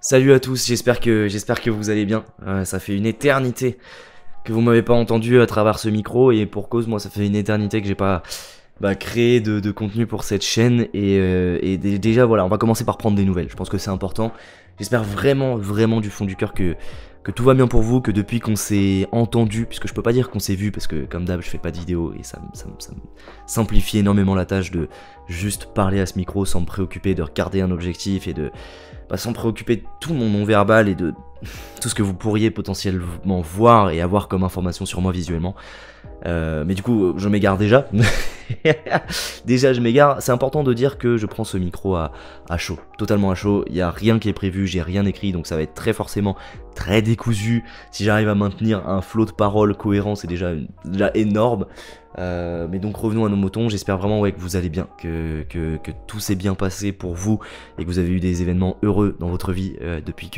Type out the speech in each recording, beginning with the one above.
Salut à tous, j'espère que vous allez bien. Ça fait une éternité que vous m'avez pas entendu à travers ce micro et pour cause, moi ça fait une éternité que j'ai pas créé de contenu pour cette chaîne et déjà voilà, on va commencer par prendre des nouvelles. Je pense que c'est important. J'espère vraiment du fond du cœur que tout va bien pour vous, que depuis qu'on s'est entendu, puisque je peux pas dire qu'on s'est vu parce que comme d'hab je fais pas de vidéo et ça me simplifie énormément la tâche de juste parler à ce micro sans me préoccuper de regarder un objectif et de sans me préoccuper de tout mon non-verbal et de tout ce que vous pourriez potentiellement voir et avoir comme information sur moi visuellement. Mais du coup, je m'égare déjà. Déjà, je m'égare. C'est important de dire que je prends ce micro à chaud, totalement à chaud. Il n'y a rien qui est prévu, j'ai rien écrit, donc ça va être très forcément très décousu. Si j'arrive à maintenir un flot de paroles cohérent, c'est déjà énorme. Mais donc revenons à nos moutons, j'espère vraiment que vous allez bien, que tout s'est bien passé pour vous et que vous avez eu des événements heureux dans votre vie depuis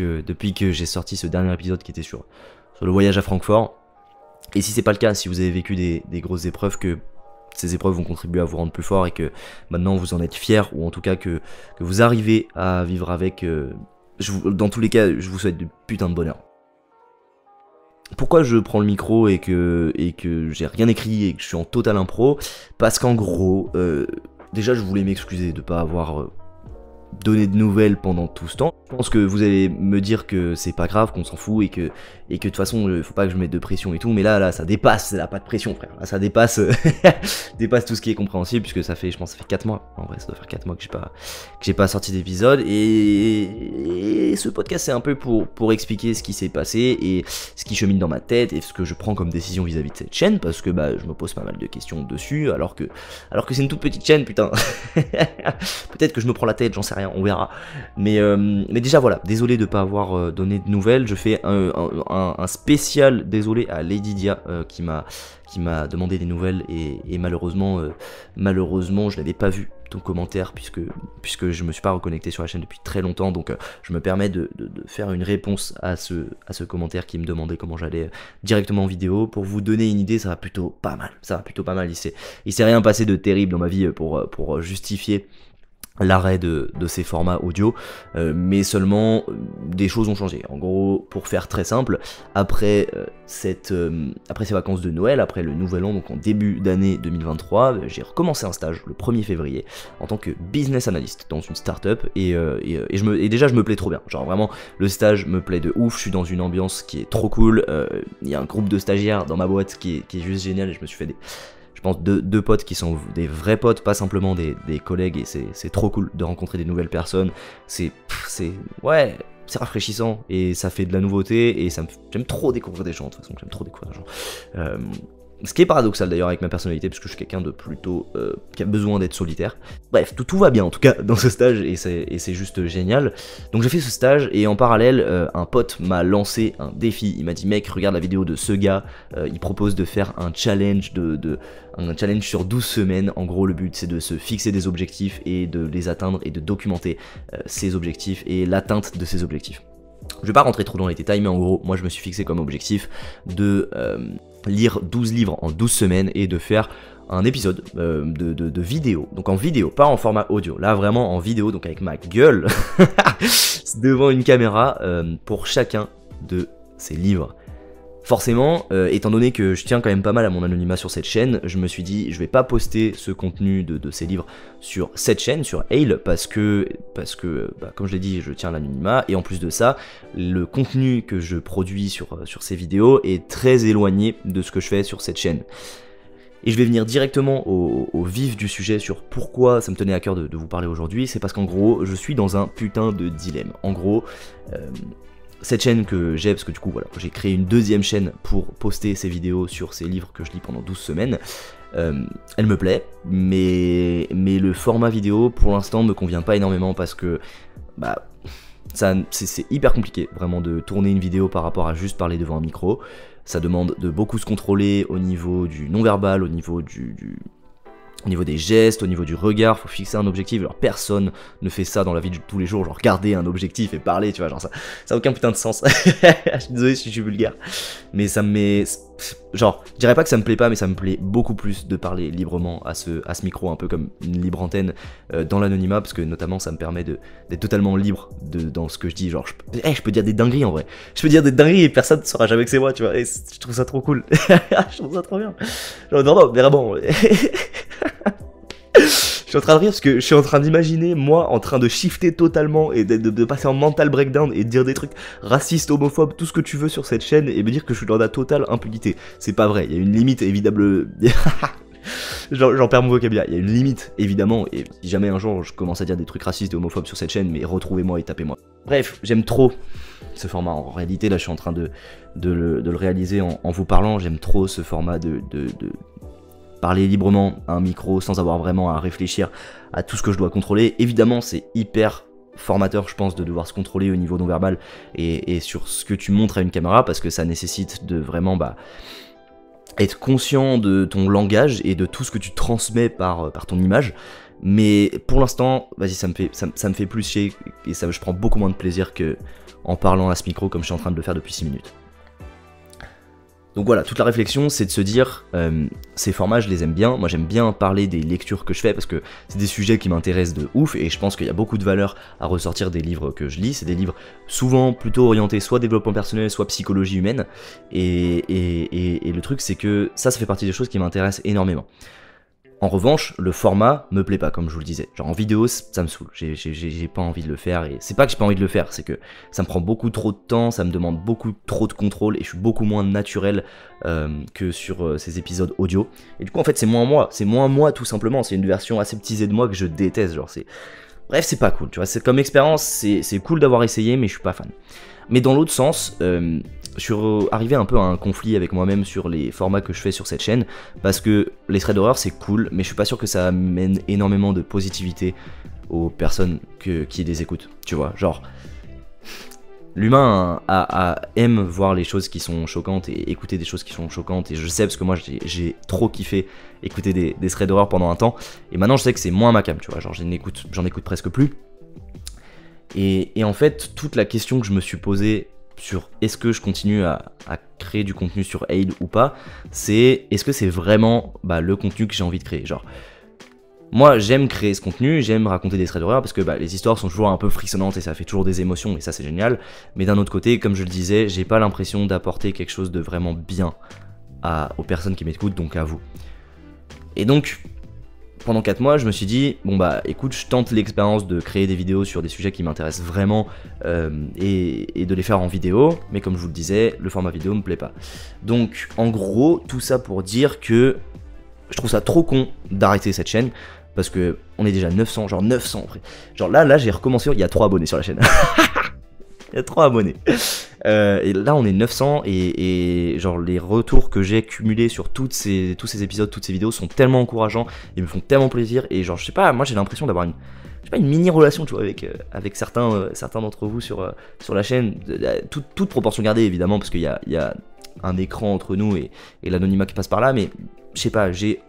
que j'ai sorti ce dernier épisode qui était sur le voyage à Francfort. Et si c'est pas le cas, si vous avez vécu des grosses épreuves, que ces épreuves vont contribuer à vous rendre plus fort et que maintenant vous en êtes fiers, ou en tout cas que vous arrivez à vivre avec, dans tous les cas, je vous souhaite du putain de bonheur. Pourquoi je prends le micro et que j'ai rien écrit et que je suis en total impro? Parce qu'en gros, déjà je voulais m'excuser de pas avoir donné de nouvelles pendant tout ce temps. Je pense que vous allez me dire que c'est pas grave, qu'on s'en fout et que de toute façon il faut pas que je mette de pression et tout, mais là ça dépasse, là pas de pression frère, là ça dépasse dépasse tout ce qui est compréhensible, puisque ça fait, je pense ça fait 4 mois, en vrai ça doit faire 4 mois que j'ai pas sorti d'épisode, et ce podcast c'est un peu pour expliquer ce qui s'est passé et ce qui chemine dans ma tête et ce que je prends comme décision vis-à-vis de cette chaîne, parce que je me pose pas mal de questions dessus, alors que c'est une toute petite chaîne, putain. Peut-être que je me prends la tête, j'en sais rien, on verra, mais déjà voilà, désolé de pas avoir donné de nouvelles. Je fais un spécial désolé à Lady Dia qui m'a demandé des nouvelles et malheureusement je n'avais pas vu ton commentaire puisque je me suis pas reconnecté sur la chaîne depuis très longtemps, donc je me permets de faire une réponse à ce commentaire qui me demandait comment j'allais directement en vidéo. Pour vous donner une idée, ça va plutôt pas mal, il s'est rien passé de terrible dans ma vie pour justifier l'arrêt de ces formats audio, mais seulement des choses ont changé. En gros, pour faire très simple, après ces vacances de Noël, après le nouvel an, donc en début d'année 2023, j'ai recommencé un stage le 1er février en tant que business analyst dans une startup et déjà je me plais trop bien. Genre vraiment, le stage me plaît de ouf, je suis dans une ambiance qui est trop cool, il y a un groupe de stagiaires dans ma boîte qui est juste génial et je me suis fait je pense deux potes qui sont des vrais potes, pas simplement des collègues, et c'est trop cool de rencontrer des nouvelles personnes. C'est rafraîchissant et ça fait de la nouveauté et j'aime trop découvrir des gens, de toute façon, ce qui est paradoxal d'ailleurs avec ma personnalité, parce que je suis quelqu'un de plutôt qui a besoin d'être solitaire. Bref, tout va bien en tout cas dans ce stage et c'est juste génial. Donc j'ai fait ce stage et en parallèle, un pote m'a lancé un défi. Il m'a dit mec, regarde la vidéo de ce gars, il propose de faire un challenge un challenge sur 12 semaines. En gros, le but c'est de se fixer des objectifs et de les atteindre et de documenter ces objectifs et l'atteinte de ces objectifs. Je vais pas rentrer trop dans les détails, mais en gros, moi je me suis fixé comme objectif de lire 12 livres en 12 semaines et de faire un épisode de vidéo, donc en vidéo, pas en format audio, là vraiment en vidéo, donc avec ma gueule devant une caméra pour chacun de ces livres. Forcément, étant donné que je tiens quand même pas mal à mon anonymat sur cette chaîne, je me suis dit je vais pas poster ce contenu de ces livres sur cette chaîne, sur Ale, parce que comme je l'ai dit, je tiens à l'anonymat, et en plus de ça, le contenu que je produis sur ces vidéos est très éloigné de ce que je fais sur cette chaîne. Et je vais venir directement au vif du sujet sur pourquoi ça me tenait à cœur de vous parler aujourd'hui. C'est parce qu'en gros, je suis dans un putain de dilemme. En gros, cette chaîne que j'ai, parce que du coup voilà, j'ai créé une deuxième chaîne pour poster ces vidéos sur ces livres que je lis pendant 12 semaines, elle me plaît, mais le format vidéo pour l'instant me convient pas énormément parce que c'est hyper compliqué vraiment de tourner une vidéo par rapport à juste parler devant un micro. Ça demande de beaucoup se contrôler au niveau du non-verbal, au niveau des gestes, au niveau du regard, faut fixer un objectif. Alors personne ne fait ça dans la vie de tous les jours, genre regarder un objectif et parler, tu vois, genre ça a aucun putain de sens. Je suis désolé si je suis vulgaire, mais ça me met genre, je dirais pas que ça me plaît pas, mais ça me plaît beaucoup plus de parler librement à ce micro, un peu comme une libre antenne dans l'anonymat, parce que notamment ça me permet d'être totalement libre dans ce que je dis. Genre, je peux dire des dingueries en vrai. Je peux dire des dingueries et personne ne saura jamais que c'est moi, tu vois. Et je trouve ça trop cool. Je trouve ça trop bien. Genre, non, mais vraiment. Je suis en train de rire parce que je suis en train d'imaginer moi en train de shifter totalement et de passer en mental breakdown et de dire des trucs racistes, homophobes, tout ce que tu veux sur cette chaîne et me dire que je suis dans la totale impunité. C'est pas vrai, il y a une limite évidable. J'en perds mon vocabulaire, il y a une limite évidemment, et si jamais un jour je commence à dire des trucs racistes et homophobes sur cette chaîne, mais retrouvez-moi et tapez-moi. Bref, j'aime trop ce format. En réalité là je suis en train de le réaliser en vous parlant. J'aime trop ce format de parler librement à un micro sans avoir vraiment à réfléchir à tout ce que je dois contrôler. Évidemment c'est hyper formateur je pense de devoir se contrôler au niveau non verbal et sur ce que tu montres à une caméra, parce que ça nécessite de vraiment être conscient de ton langage et de tout ce que tu transmets par ton image. Mais pour l'instant, vas-y, ça me fait plus chier et je prends beaucoup moins de plaisir que en parlant à ce micro comme je suis en train de le faire depuis 6 minutes. Donc voilà, toute la réflexion c'est de se dire, ces formats je les aime bien, moi j'aime bien parler des lectures que je fais parce que c'est des sujets qui m'intéressent de ouf et je pense qu'il y a beaucoup de valeur à ressortir des livres que je lis. C'est des livres souvent plutôt orientés soit développement personnel, soit psychologie humaine, et le truc c'est que ça fait partie des choses qui m'intéressent énormément. En revanche, le format me plaît pas, comme je vous le disais. Genre en vidéo, ça me saoule. J'ai pas envie de le faire. Et c'est pas que j'ai pas envie de le faire, c'est que ça me prend beaucoup trop de temps, ça me demande beaucoup trop de contrôle et je suis beaucoup moins naturel que sur ces épisodes audio. Et du coup, en fait, c'est moins moi tout simplement. C'est une version aseptisée de moi que je déteste. Genre, bref, c'est pas cool. Tu vois, comme expérience, c'est cool d'avoir essayé, mais je suis pas fan. Mais dans l'autre sens, je suis arrivé un peu à un conflit avec moi-même sur les formats que je fais sur cette chaîne, parce que les threads d'horreur c'est cool, mais je suis pas sûr que ça amène énormément de positivité aux personnes qui les écoutent, tu vois, genre l'humain aime voir les choses qui sont choquantes et écouter des choses qui sont choquantes, et je sais parce que moi j'ai trop kiffé écouter des threads d'horreur pendant un temps, et maintenant je sais que c'est moins ma cam, tu vois, genre j'en écoute presque plus, et en fait toute la question que je me suis posée sur est-ce que je continue à créer du contenu sur Aid ou pas, c'est est-ce que c'est vraiment le contenu que j'ai envie de créer. Genre, moi j'aime créer ce contenu, j'aime raconter des threads d'horreur parce que les histoires sont toujours un peu frissonnantes et ça fait toujours des émotions et ça c'est génial, mais d'un autre côté, comme je le disais, j'ai pas l'impression d'apporter quelque chose de vraiment bien aux personnes qui m'écoutent, donc à vous. Et donc, pendant 4 mois, je me suis dit, bon écoute, je tente l'expérience de créer des vidéos sur des sujets qui m'intéressent vraiment et de les faire en vidéo, mais comme je vous le disais, le format vidéo me plaît pas. Donc en gros, tout ça pour dire que je trouve ça trop con d'arrêter cette chaîne, parce que on est déjà 900, genre 900 après. Genre là j'ai recommencé, il y a 3 abonnés sur la chaîne. Il y a 3 abonnés. Et là on est 900 et genre les retours que j'ai cumulés sur tous ces épisodes, toutes ces vidéos sont tellement encourageants et me font tellement plaisir, et genre je sais pas, moi j'ai l'impression d'avoir une mini relation, tu vois, avec certains d'entre vous sur la chaîne, toute proportion gardée évidemment, parce qu'il y a un écran entre nous et l'anonymat qui passe par là, mais je sais pas, j'ai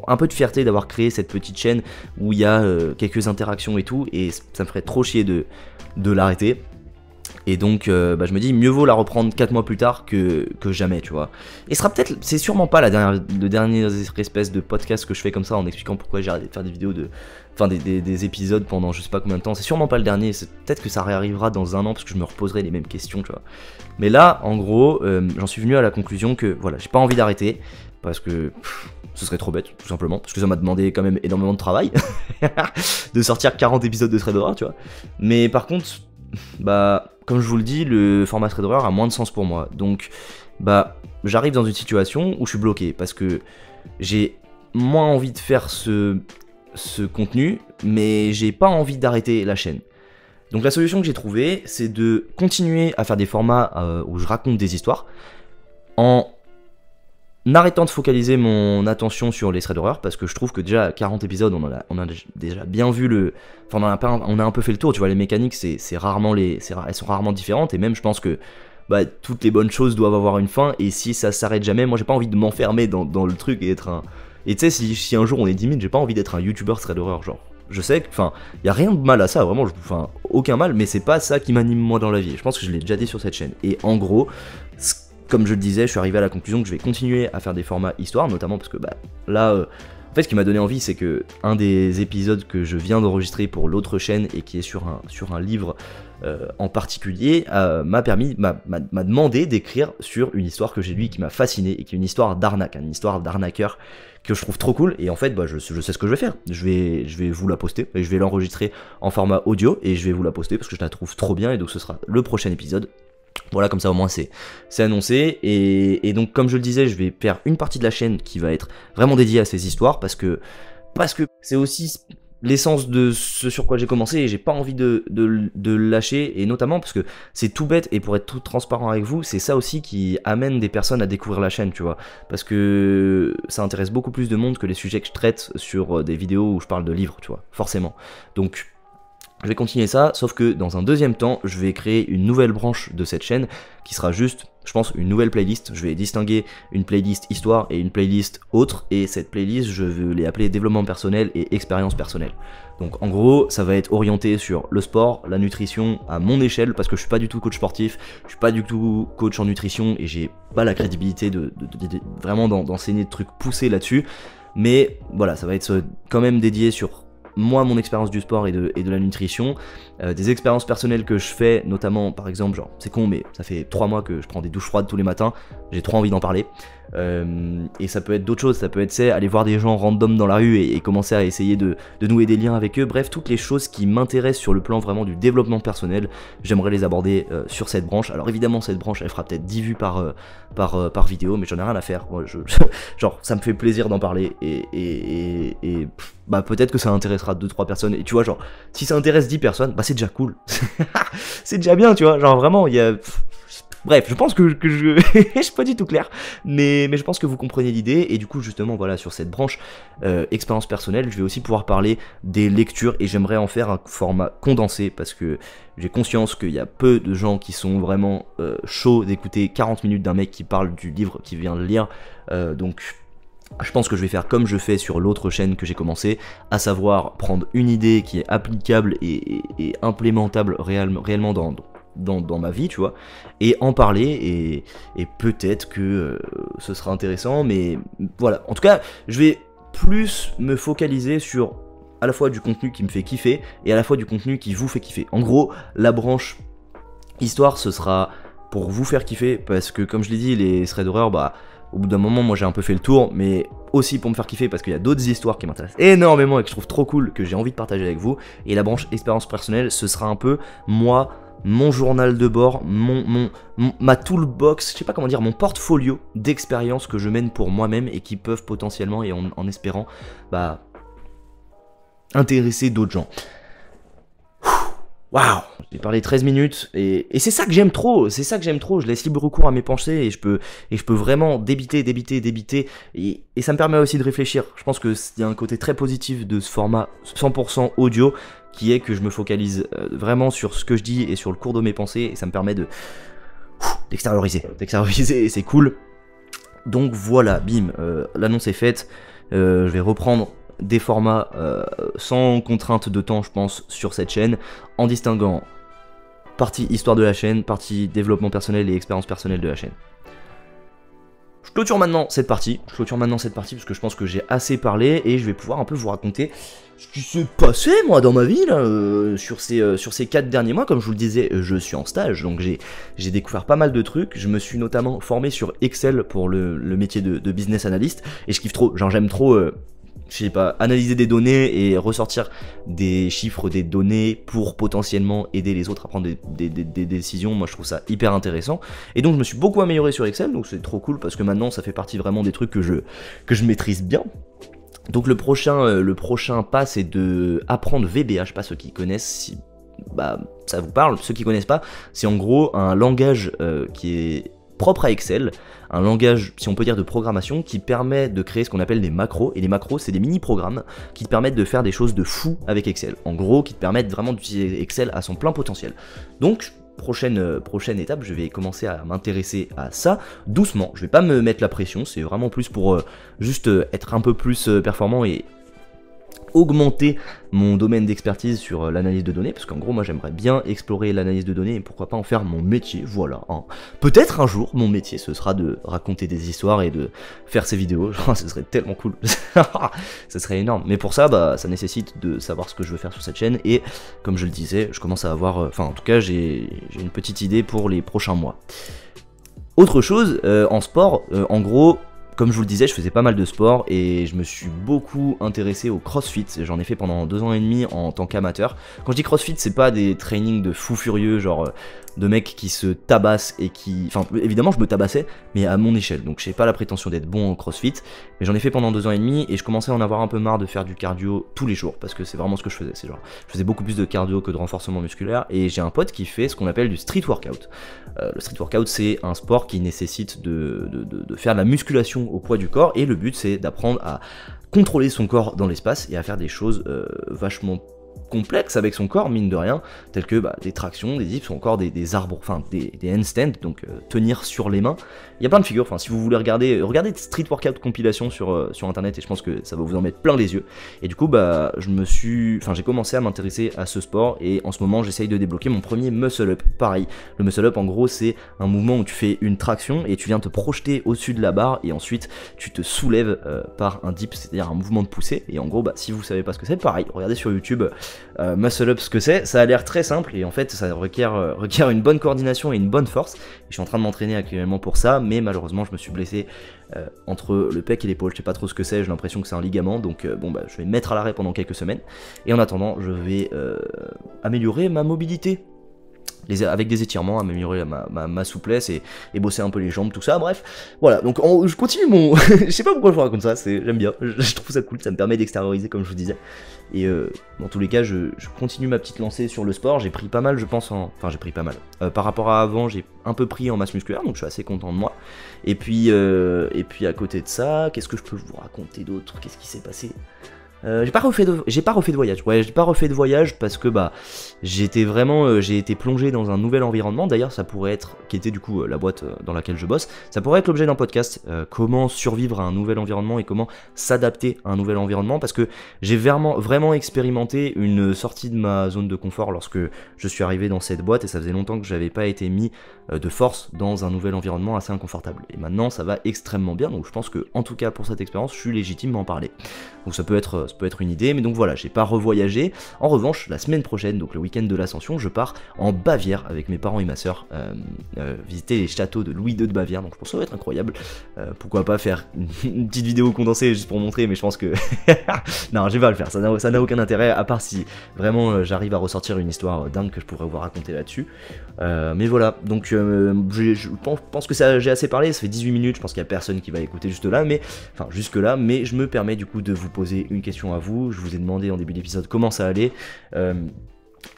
un peu de fierté d'avoir créé cette petite chaîne où il y a quelques interactions et tout, et ça me ferait trop chier de l'arrêter. Et donc je me dis mieux vaut la reprendre 4 mois plus tard que jamais, tu vois. Et c'est sûrement pas le dernier espèce de podcast que je fais comme ça en expliquant pourquoi j'ai arrêté de faire des vidéos des épisodes pendant je sais pas combien de temps. C'est sûrement pas le dernier, peut-être que ça réarrivera dans un an parce que je me reposerai les mêmes questions, tu vois. Mais là en gros j'en suis venu à la conclusion que voilà, j'ai pas envie d'arrêter parce que ce serait trop bête, tout simplement, parce que ça m'a demandé quand même énormément de travail de sortir 40 épisodes de thread d'horreur, tu vois. Mais par contre, comme je vous le dis, le format thread d'horreur a moins de sens pour moi. Donc, j'arrive dans une situation où je suis bloqué parce que j'ai moins envie de faire ce contenu, mais j'ai pas envie d'arrêter la chaîne. Donc la solution que j'ai trouvée, c'est de continuer à faire des formats où je raconte des histoires en arrêtant de focaliser mon attention sur les threads d'horreur, parce que je trouve que déjà 40 épisodes on a déjà bien vu on a un peu fait le tour, tu vois. Les mécaniques elles sont rarement différentes, et même je pense que toutes les bonnes choses doivent avoir une fin, et si ça s'arrête jamais, moi j'ai pas envie de m'enfermer dans le truc et être un... Et tu sais, si un jour on est 10 000, j'ai pas envie d'être un youtubeur thread d'horreur, genre. Je sais que, y a rien de mal à ça, vraiment, aucun mal, mais c'est pas ça qui m'anime moi dans la vie. Je pense que je l'ai déjà dit sur cette chaîne. Et en gros, comme je le disais, je suis arrivé à la conclusion que je vais continuer à faire des formats histoire, notamment parce que bah, là, en fait, ce qui m'a donné envie, c'est que un des épisodes que je viens d'enregistrer pour l'autre chaîne et qui est sur un livre en particulier, m'a demandé d'écrire sur une histoire que j'ai lue qui m'a fasciné et qui est une histoire d'arnaque, une histoire d'arnaqueur que je trouve trop cool. Et en fait, bah, je sais ce que je vais faire. Je vais vous la poster et je vais l'enregistrer en format audio et je vais vous la poster parce que je la trouve trop bien et donc ce sera le prochain épisode. Voilà, comme ça au moins c'est annoncé, et donc comme je le disais, je vais faire une partie de la chaîne qui va être vraiment dédiée à ces histoires, parce que c'est aussi l'essence de ce sur quoi j'ai commencé, et j'ai pas envie de lâcher, et notamment parce que c'est tout bête, et pour être tout transparent avec vous, c'est ça aussi qui amène des personnes à découvrir la chaîne, tu vois, parce que ça intéresse beaucoup plus de monde que les sujets que je traite sur des vidéos où je parle de livres, tu vois, forcément. Donc je vais continuer ça, sauf que dans un deuxième temps, je vais créer une nouvelle branche de cette chaîne qui sera juste, je pense, une nouvelle playlist. Je vais distinguer une playlist histoire et une playlist autre, et cette playlist, je vais les appeler développement personnel et expérience personnelle. Donc en gros, ça va être orienté sur le sport, la nutrition à mon échelle, parce que je suis pas du tout coach sportif, je suis pas du tout coach en nutrition, et j'ai pas la crédibilité de vraiment d'enseigner des trucs poussés là-dessus. Mais voilà, ça va être quand même dédié sur moi, mon expérience du sport et de la nutrition, des expériences personnelles que je fais, notamment par exemple, genre c'est con mais ça fait 3 mois que je prends des douches froides tous les matins, j'ai trop envie d'en parler, et ça peut être d'autres choses, ça peut être aller voir des gens random dans la rue et commencer à essayer de nouer des liens avec eux, bref, toutes les choses qui m'intéressent sur le plan vraiment du développement personnel, j'aimerais les aborder sur cette branche. Alors évidemment cette branche elle fera peut-être 10 vues par vidéo, mais j'en ai rien à faire, moi, genre ça me fait plaisir d'en parler, et bah peut-être que ça intéressera 2-3 personnes, et tu vois, genre si ça intéresse 10 personnes, bah c'est déjà cool. C'est déjà bien, tu vois, genre vraiment il y a... Bref, je pense que je je suis pas du tout clair, mais je pense que vous comprenez l'idée, et du coup justement voilà, sur cette branche expérience personnelle, je vais aussi pouvoir parler des lectures, et j'aimerais en faire un format condensé, parce que j'ai conscience qu'il y a peu de gens qui sont vraiment chauds d'écouter 40 minutes d'un mec qui parle du livre qu'il vient de lire, donc je pense que je vais faire comme je fais sur l'autre chaîne que j'ai commencé, à savoir prendre une idée qui est applicable et implémentable réellement dans ma vie, tu vois, et en parler, et peut-être que ce sera intéressant, mais voilà. En tout cas, je vais plus me focaliser sur à la fois du contenu qui me fait kiffer, et à la fois du contenu qui vous fait kiffer. En gros, la branche histoire, ce sera pour vous faire kiffer, parce que comme je l'ai dit, les threads d'horreur, bah au bout d'un moment, moi j'ai un peu fait le tour, mais aussi pour me faire kiffer parce qu'il y a d'autres histoires qui m'intéressent énormément et que je trouve trop cool, que j'ai envie de partager avec vous. Et la branche expérience personnelle, ce sera un peu moi, mon journal de bord, ma toolbox, je sais pas comment dire, mon portfolio d'expériences que je mène pour moi-même et qui peuvent potentiellement, et en espérant, bah, intéresser d'autres gens. Waouh, j'ai parlé 13 minutes, et c'est ça que j'aime trop, je laisse libre cours à mes pensées, et je peux vraiment débiter, et ça me permet aussi de réfléchir. Je pense qu'il y a un côté très positif de ce format 100% audio, qui est que je me focalise vraiment sur ce que je dis et sur le cours de mes pensées, et ça me permet d'extérioriser, et c'est cool. Donc voilà, bim, l'annonce est faite, je vais reprendre des formats sans contrainte de temps, je pense, sur cette chaîne, en distinguant partie histoire de la chaîne, partie développement personnel et expérience personnelle de la chaîne. Je clôture maintenant cette partie, parce que je pense que j'ai assez parlé, et je vais pouvoir un peu vous raconter ce qui s'est passé moi dans ma vie là, sur ces 4 derniers mois. Comme je vous le disais, je suis en stage, donc j'ai découvert pas mal de trucs. Je me suis notamment formé sur Excel pour le métier de business analyst, et je kiffe trop, genre j'aime trop je sais pas, analyser des données et ressortir des chiffres, des données pour potentiellement aider les autres à prendre des décisions. Moi je trouve ça hyper intéressant, et donc je me suis beaucoup amélioré sur Excel, donc c'est trop cool parce que maintenant ça fait partie vraiment des trucs que je maîtrise bien. Donc le prochain pas, c'est de apprendre VBA. Je sais pas ceux qui connaissent, si bah ça vous parle. Ceux qui connaissent pas, c'est en gros un langage qui est propre à Excel, un langage, si on peut dire, de programmation qui permet de créer ce qu'on appelle des macros, et les macros c'est des mini-programmes qui te permettent de faire des choses de fou avec Excel, en gros qui te permettent vraiment d'utiliser Excel à son plein potentiel. Donc prochaine étape, je vais commencer à m'intéresser à ça doucement, je vais pas me mettre la pression, c'est vraiment plus pour juste être un peu plus performant et augmenter mon domaine d'expertise sur l'analyse de données, parce qu'en gros moi j'aimerais bien explorer l'analyse de données et pourquoi pas en faire mon métier, voilà. Hein. Peut-être un jour mon métier ce sera de raconter des histoires et de faire ces vidéos, genre, ce serait tellement cool, ça serait énorme, mais pour ça bah ça nécessite de savoir ce que je veux faire sur cette chaîne et comme je le disais, je commence à avoir, enfin en tout cas j'ai une petite idée pour les prochains mois. Autre chose, en sport, en gros, comme je vous le disais, je faisais pas mal de sport et je me suis beaucoup intéressé au crossfit. J'en ai fait pendant 2 ans et demi en tant qu'amateur. Quand je dis crossfit, c'est pas des trainings de fous furieux, genre de mecs qui se tabassent et qui... Enfin, évidemment, je me tabassais, mais à mon échelle. Donc, j'ai pas la prétention d'être bon en crossfit. Mais j'en ai fait pendant 2 ans et demi et je commençais à en avoir un peu marre de faire du cardio tous les jours parce que c'est vraiment ce que je faisais. C'est genre, je faisais beaucoup plus de cardio que de renforcement musculaire et j'ai un pote qui fait ce qu'on appelle du street workout. Le street workout, c'est un sport qui nécessite de faire de la musculation au poids du corps et le but, c'est d'apprendre à contrôler son corps dans l'espace et à faire des choses vachement complexes avec son corps, mine de rien, tels que des tractions, des dips ou encore des arbres, enfin des handstands, donc tenir sur les mains. Il y a plein de figures, enfin si vous voulez regardez Street Workout compilation sur internet et je pense que ça va vous en mettre plein les yeux. Et du coup j'ai commencé à m'intéresser à ce sport et en ce moment j'essaye de débloquer mon premier muscle up. Pareil, le muscle up en gros c'est un mouvement où tu fais une traction et tu viens te projeter au-dessus de la barre et ensuite tu te soulèves par un dip, c'est-à-dire un mouvement de poussée. Et en gros si vous savez pas ce que c'est, pareil, regardez sur YouTube muscle up ce que c'est, ça a l'air très simple et en fait ça requiert une bonne coordination et une bonne force. Je suis en train de m'entraîner actuellement pour ça, mais malheureusement je me suis blessé entre le pec et l'épaule, je sais pas trop ce que c'est, j'ai l'impression que c'est un ligament, donc je vais me mettre à l'arrêt pendant quelques semaines et en attendant je vais améliorer ma mobilité. Avec des étirements, améliorer ma souplesse et bosser un peu les jambes, tout ça, bref. Voilà, donc je continue mon... je sais pas pourquoi je vous raconte ça, j'aime bien, je trouve ça cool, ça me permet d'extérioriser comme je vous disais. Et dans tous les cas, je continue ma petite lancée sur le sport, j'ai pris pas mal, je pense, enfin j'ai pris pas mal. Par rapport à avant, j'ai un peu pris en masse musculaire, donc je suis assez content de moi. Et puis à côté de ça, qu'est-ce que je peux vous raconter d'autre? Qu'est-ce qui s'est passé? J'ai pas refait de voyage. Ouais, j'ai pas refait de voyage parce que j'ai été plongé dans un nouvel environnement. D'ailleurs, ça pourrait être, qui était du coup la boîte dans laquelle je bosse, ça pourrait être l'objet d'un podcast. Comment survivre à un nouvel environnement et comment s'adapter à un nouvel environnement, parce que j'ai vraiment expérimenté une sortie de ma zone de confort lorsque je suis arrivé dans cette boîte et ça faisait longtemps que j'avais pas été mis de force dans un nouvel environnement assez inconfortable. Et maintenant, ça va extrêmement bien. Donc, je pense que en tout cas pour cette expérience, je suis légitime d'en parler. Donc, ça peut être une idée, mais donc voilà, j'ai pas revoyagé. En revanche, la semaine prochaine, donc le week-end de l'Ascension, je pars en Bavière avec mes parents et ma soeur visiter les châteaux de Louis II de Bavière, donc je pense que ça va être incroyable. Pourquoi pas faire une petite vidéo condensée juste pour montrer, mais je pense que non, je vais pas le faire, ça n'a aucun intérêt, à part si vraiment j'arrive à ressortir une histoire dingue que je pourrais vous raconter là-dessus. Mais voilà, donc je pense que j'ai assez parlé, ça fait 18 minutes, je pense qu'il y a personne qui va écouter jusque là, mais je me permets du coup de vous poser une question à vous. Je vous ai demandé en début d'épisode comment ça allait.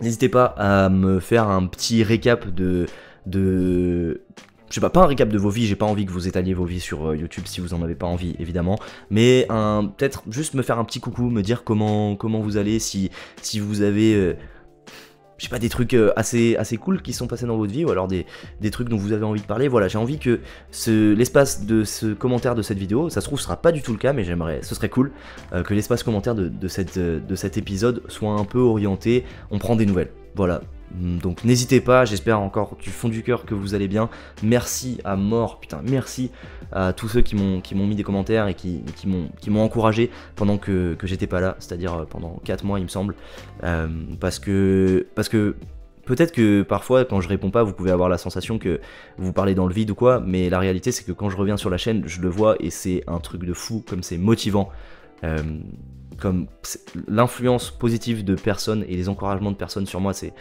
N'hésitez pas à me faire un petit récap de je sais pas un récap de vos vies, j'ai pas envie que vous étaliez vos vies sur YouTube si vous en avez pas envie évidemment, mais peut-être juste me faire un petit coucou, me dire comment vous allez, si vous avez je sais pas, des trucs assez cool qui sont passés dans votre vie, ou alors des trucs dont vous avez envie de parler. Voilà, j'ai envie que l'espace de ce commentaire de cette vidéo, ça se trouve ce sera pas du tout le cas, mais ce serait cool que l'espace commentaire de cet épisode soit un peu orienté, on prend des nouvelles, voilà. Donc n'hésitez pas, j'espère encore du fond du cœur que vous allez bien. Merci à mort, putain, merci à tous ceux qui m'ont mis des commentaires et qui m'ont encouragé pendant que j'étais pas là, c'est-à-dire pendant 4 mois il me semble, parce que peut-être que parfois quand je réponds pas vous pouvez avoir la sensation que vous parlez dans le vide ou quoi, mais la réalité c'est que quand je reviens sur la chaîne je le vois et c'est un truc de fou, comme c'est motivant. Comme l'influence positive de personnes et les encouragements de personnes sur moi, c'est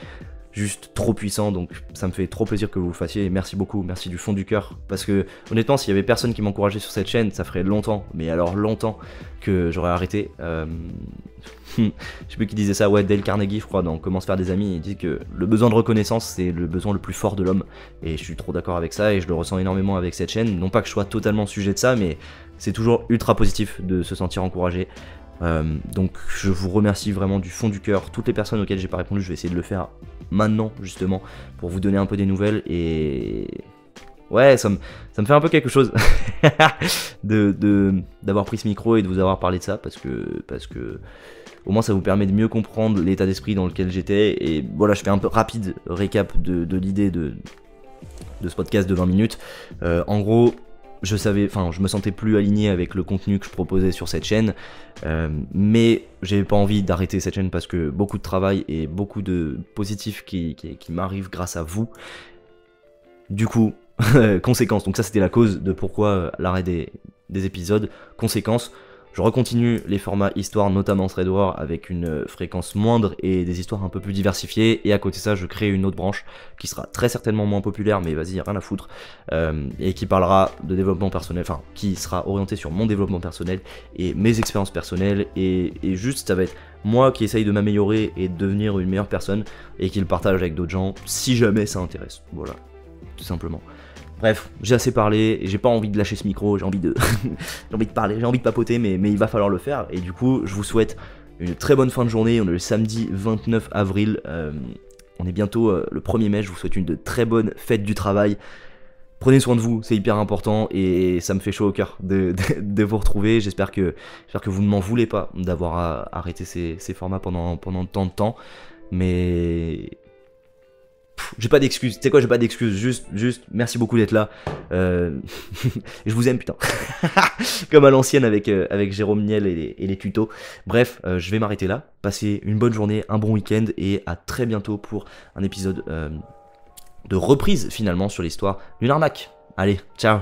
juste trop puissant, donc ça me fait trop plaisir que vous le fassiez, et merci beaucoup, merci du fond du cœur, parce que honnêtement s'il y avait personne qui m'encourageait sur cette chaîne, ça ferait longtemps, mais alors longtemps que j'aurais arrêté. Je sais plus qui disait ça, ouais, Dale Carnegie je crois dans Comment se faire des amis, il dit que le besoin de reconnaissance c'est le besoin le plus fort de l'homme, et je suis trop d'accord avec ça et je le ressens énormément avec cette chaîne, non pas que je sois totalement sujet de ça, mais c'est toujours ultra positif de se sentir encouragé. Donc je vous remercie vraiment du fond du cœur. Toutes les personnes auxquelles j'ai pas répondu, je vais essayer de le faire maintenant justement pour vous donner un peu des nouvelles et Ouais, ça me fait un peu quelque chose d'avoir pris ce micro et de vous avoir parlé de ça, parce que au moins ça vous permet de mieux comprendre l'état d'esprit dans lequel j'étais. Et voilà, je fais un peu rapide récap de l'idée de ce podcast de 20 minutes. En gros, je me sentais plus aligné avec le contenu que je proposais sur cette chaîne, mais j'avais pas envie d'arrêter cette chaîne parce que beaucoup de travail et beaucoup de positifs qui m'arrivent grâce à vous. Du coup, conséquence, donc ça c'était la cause de pourquoi l'arrêt des épisodes. Conséquence, je recontinue les formats histoire, notamment Thread War, avec une fréquence moindre et des histoires un peu plus diversifiées. Et à côté de ça, je crée une autre branche qui sera très certainement moins populaire, mais vas-y, rien à foutre, et qui parlera de développement personnel, enfin, qui sera orientée sur mon développement personnel et mes expériences personnelles. Et juste, ça va être moi qui essaye de m'améliorer et de devenir une meilleure personne, et qui le partage avec d'autres gens, si jamais ça intéresse. Voilà, tout simplement. Bref, j'ai assez parlé, et j'ai pas envie de lâcher ce micro, j'ai envie de parler, j'ai envie de papoter, mais il va falloir le faire. Et du coup, je vous souhaite une très bonne fin de journée. On est le samedi 29 avril, on est bientôt le 1er mai, je vous souhaite une très bonne fête du travail. Prenez soin de vous, c'est hyper important, et ça me fait chaud au cœur de vous retrouver. J'espère que vous ne m'en voulez pas d'avoir arrêté ces formats pendant tant de temps, mais... j'ai pas d'excuses, tu sais quoi, j'ai pas d'excuses, juste merci beaucoup d'être là, je vous aime putain, comme à l'ancienne avec Jérôme Niel et les tutos. Bref, je vais m'arrêter là, passez une bonne journée, un bon week-end, et à très bientôt pour un épisode de reprise finalement sur l'histoire d'une arnaque. Allez, ciao.